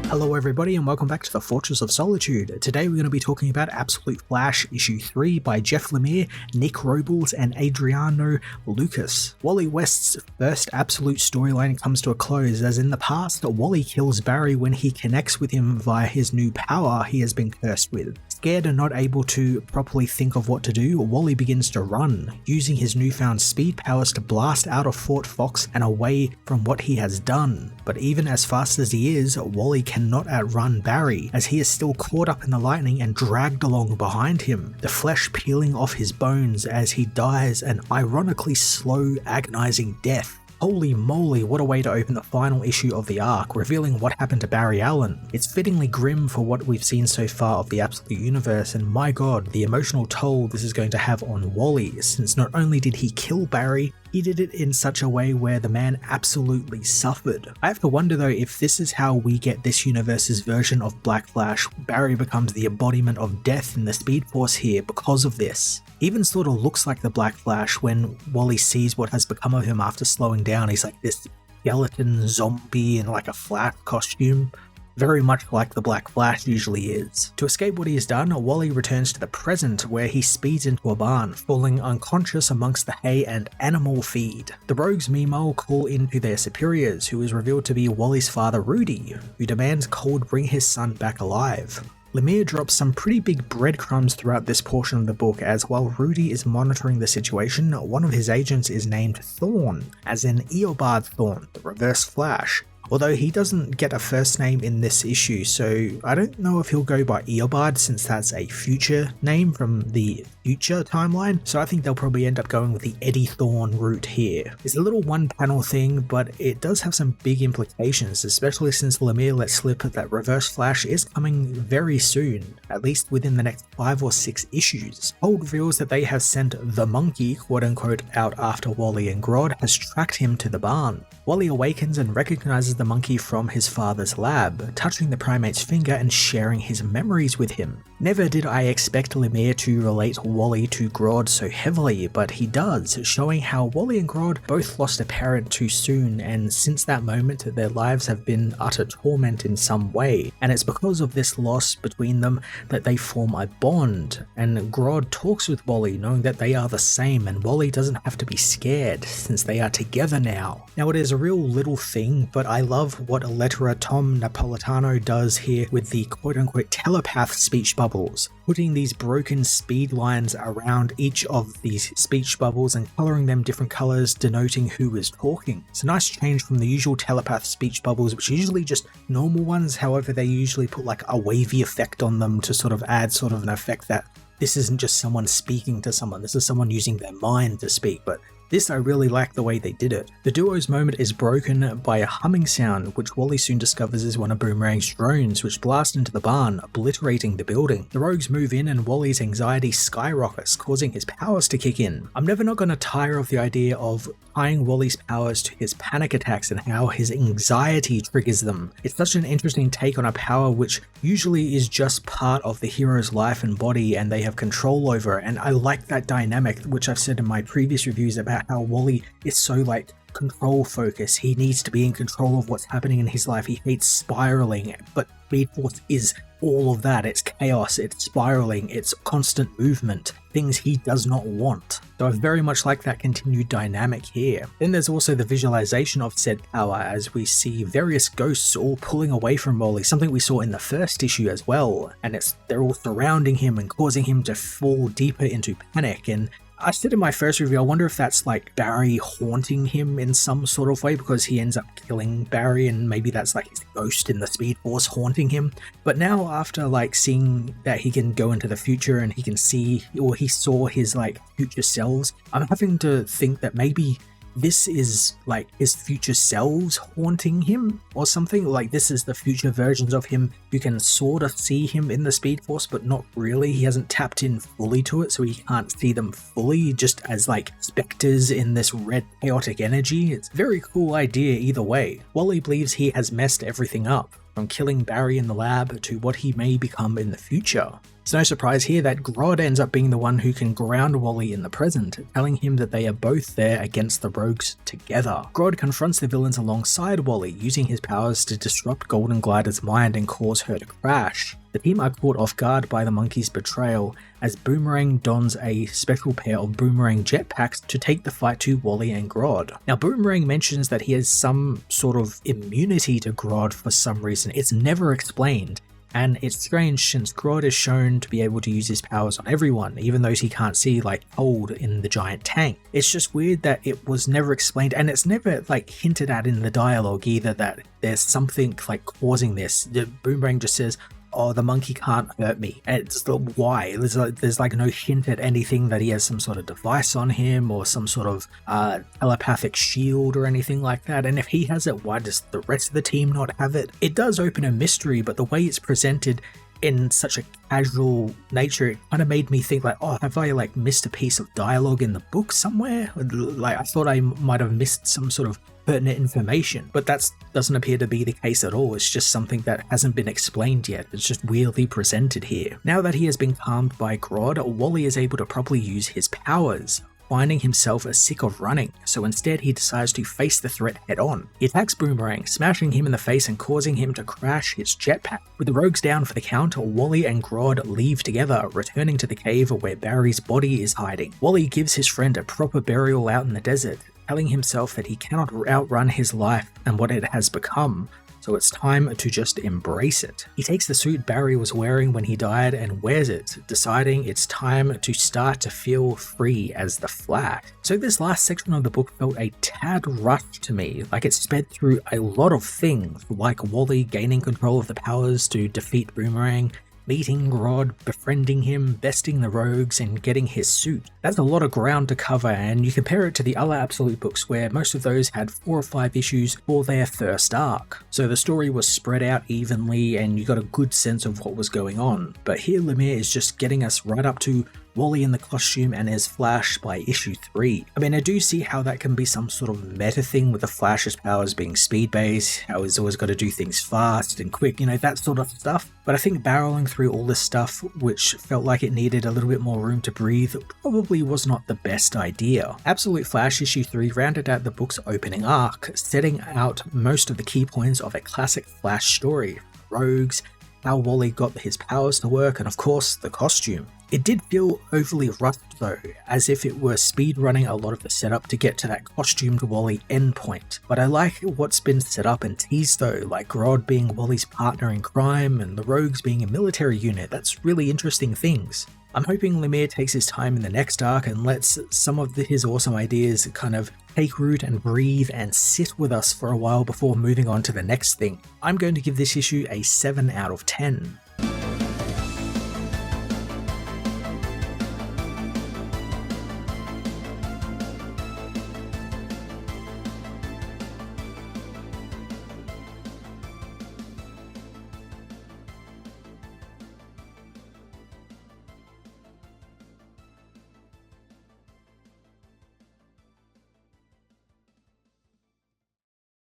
Hello everybody and welcome back to the Fortress of Solitude. Today we're going to be talking about Absolute Flash issue 3 by Jeff Lemire, Nick Robles and Adriano Lucas. Wally West's first Absolute storyline comes to a close as in the past, Wally kills Barry when he connects with him via his new power he has been cursed with. Scared and not able to properly think of what to do, Wally begins to run, using his newfound speed powers to blast out of Fort Fox and away from what he has done. But even as fast as he is, Wally cannot outrun Barry, as he is still caught up in the lightning and dragged along behind him, the flesh peeling off his bones as he dies an ironically slow, agonizing death. Holy moly, what a way to open the final issue of the arc, revealing what happened to Barry Allen. It's fittingly grim for what we've seen so far of the Absolute Universe, and my god, the emotional toll this is going to have on Wally, since not only did he kill Barry, he did it in such a way where the man absolutely suffered. I have to wonder though if this is how we get this universe's version of Black Flash. Barry becomes the embodiment of death in the Speed Force here because of this. Even sort of looks like the Black Flash when Wally sees what has become of him after slowing down. He's like this skeleton zombie in like a Flash costume. Very much like the Black Flash usually is. To escape what he has done, Wally returns to the present where he speeds into a barn, falling unconscious amongst the hay and animal feed. The rogues meanwhile call into their superiors, who is revealed to be Wally's father Rudy, who demands Cold bring his son back alive. Lemire drops some pretty big breadcrumbs throughout this portion of the book, as while Rudy is monitoring the situation, one of his agents is named Thorn, as in Eobard Thorn, the Reverse Flash. Although he doesn't get a first name in this issue, so I don't know if he'll go by Eobard since that's a future name from the future timeline, so I think they'll probably end up going with the Eddie Thorn route here. It's a little one panel thing, but it does have some big implications, especially since Lemire let slip that Reverse Flash is coming very soon, at least within the next 5 or 6 issues. Cold reveals that they have sent the monkey, quote unquote, out after Wally, and Grod has tracked him to the barn. Wally awakens and recognizes the monkey from his father's lab, touching the primate's finger and sharing his memories with him. Never did I expect Lemire to relate Wally to Grod so heavily, but he does, showing how Wally and Grod both lost a parent too soon, and since that moment their lives have been utter torment in some way, and it's because of this loss between them that they form a bond, and Grod talks with Wally knowing that they are the same, and Wally doesn't have to be scared since they are together now. Now it is a real little thing, but I love what letterer Tom Napolitano does here with the quote-unquote telepath speech bubbles, putting these broken speed lines around each of these speech bubbles and coloring them different colors denoting who is talking. It's a nice change from the usual telepath speech bubbles, which are usually just normal ones. However, they usually put like a wavy effect on them to sort of add sort of an effect that this isn't just someone speaking to someone, this is someone using their mind to speak. But this I really like the way they did it. The duo's moment is broken by a humming sound, which Wally soon discovers is one of Boomerang's drones, which blast into the barn, obliterating the building. The rogues move in and Wally's anxiety skyrockets, causing his powers to kick in. I'm never not going to tire of the idea of tying Wally's powers to his panic attacks and how his anxiety triggers them. It's such an interesting take on a power which usually is just part of the hero's life and body and they have control over, and I like that dynamic, which I've said in my previous reviews about how Wally is so like control focused. He needs to be in control of what's happening in his life. He hates spiraling, but Speed Force is all of that. It's chaos, it's spiraling, it's constant movement, things he does not want. So I very much like that continued dynamic here. Then there's also the visualization of said power as we see various ghosts all pulling away from Wally, something we saw in the first issue as well, and they're all surrounding him and causing him to fall deeper into panic. And I said in my first review, I wonder if that's like Barry haunting him in some sort of way because he ends up killing Barry and maybe that's like his ghost in the Speed Force haunting him. But now after like seeing that he can go into the future and he can see, or he saw his like future selves, I'm having to think that maybe this is like his future selves haunting him or something. Like this is the future versions of him. You can sort of see him in the Speed Force, but not really. He hasn't tapped in fully to it, so he can't see them fully, just as like specters in this red chaotic energy. It's a very cool idea either way. Wally believes he has messed everything up, from killing Barry in the lab to what he may become in the future. It's no surprise here that Grod ends up being the one who can ground Wally in the present, telling him that they are both there against the rogues together. Grod confronts the villains alongside Wally, using his powers to disrupt Golden Glider's mind and cause her to crash. The team are caught off guard by the monkey's betrayal as Boomerang dons a special pair of Boomerang jetpacks to take the fight to Wally and Grod. Now Boomerang mentions that he has some sort of immunity to Grod for some reason. It's never explained. And it's strange since Grod is shown to be able to use his powers on everyone, even those he can't see, like Hold in the giant tank. It's just weird that it was never explained, and it's never like hinted at in the dialogue either that there's something like causing this. The Boomerang just says, oh, the monkey can't hurt me. And it's the why. There's like no hint at anything that he has some sort of device on him or some sort of telepathic shield or anything like that. And if he has it, why does the rest of the team not have it? It does open a mystery, but the way it's presented in such a casual nature, it kind of made me think like, oh, have I like missed a piece of dialogue in the book somewhere? Like I thought I might have missed some sort of pertinent information, but that doesn't appear to be the case at all. It's just something that hasn't been explained yet. It's just weirdly presented here. Now that he has been calmed by Grod, Wally is able to properly use his powers, finding himself sick of running, so instead he decides to face the threat head on. He attacks Boomerang, smashing him in the face and causing him to crash his jetpack. With the rogues down for the count, Wally and Grod leave together, returning to the cave where Barry's body is hiding. Wally gives his friend a proper burial out in the desert, telling himself that he cannot outrun his life and what it has become, so it's time to just embrace it. He takes the suit Barry was wearing when he died and wears it, deciding it's time to start to feel free as the Flash. So this last section of the book felt a tad rushed to me, like it sped through a lot of things, like Wally gaining control of the powers to defeat Boomerang, meeting Grod, befriending him, besting the rogues, and getting his suit. That's a lot of ground to cover, and you compare it to the other Absolute books where most of those had 4 or 5 issues for their first arc. So the story was spread out evenly and you got a good sense of what was going on. But here Lemire is just getting us right up to Wally in the costume and his Flash by issue 3. I mean, I do see how that can be some sort of meta thing with the Flash's powers being speed-based, how he's always got to do things fast and quick, you know, that sort of stuff. But I think barreling through all this stuff, which felt like it needed a little bit more room to breathe, probably was not the best idea. Absolute Flash issue 3 rounded out the book's opening arc, setting out most of the key points of a classic Flash story. Rogues, how Wally got his powers to work, and of course, the costume. It did feel overly rushed though, as if it were speedrunning a lot of the setup to get to that costumed Wally endpoint. But I like what's been set up and teased though, like Grod being Wally's partner in crime and the Rogues being a military unit. That's really interesting things. I'm hoping Lemire takes his time in the next arc and lets some of his awesome ideas kind of take root and breathe and sit with us for a while before moving on to the next thing. I'm going to give this issue a 7 out of 10.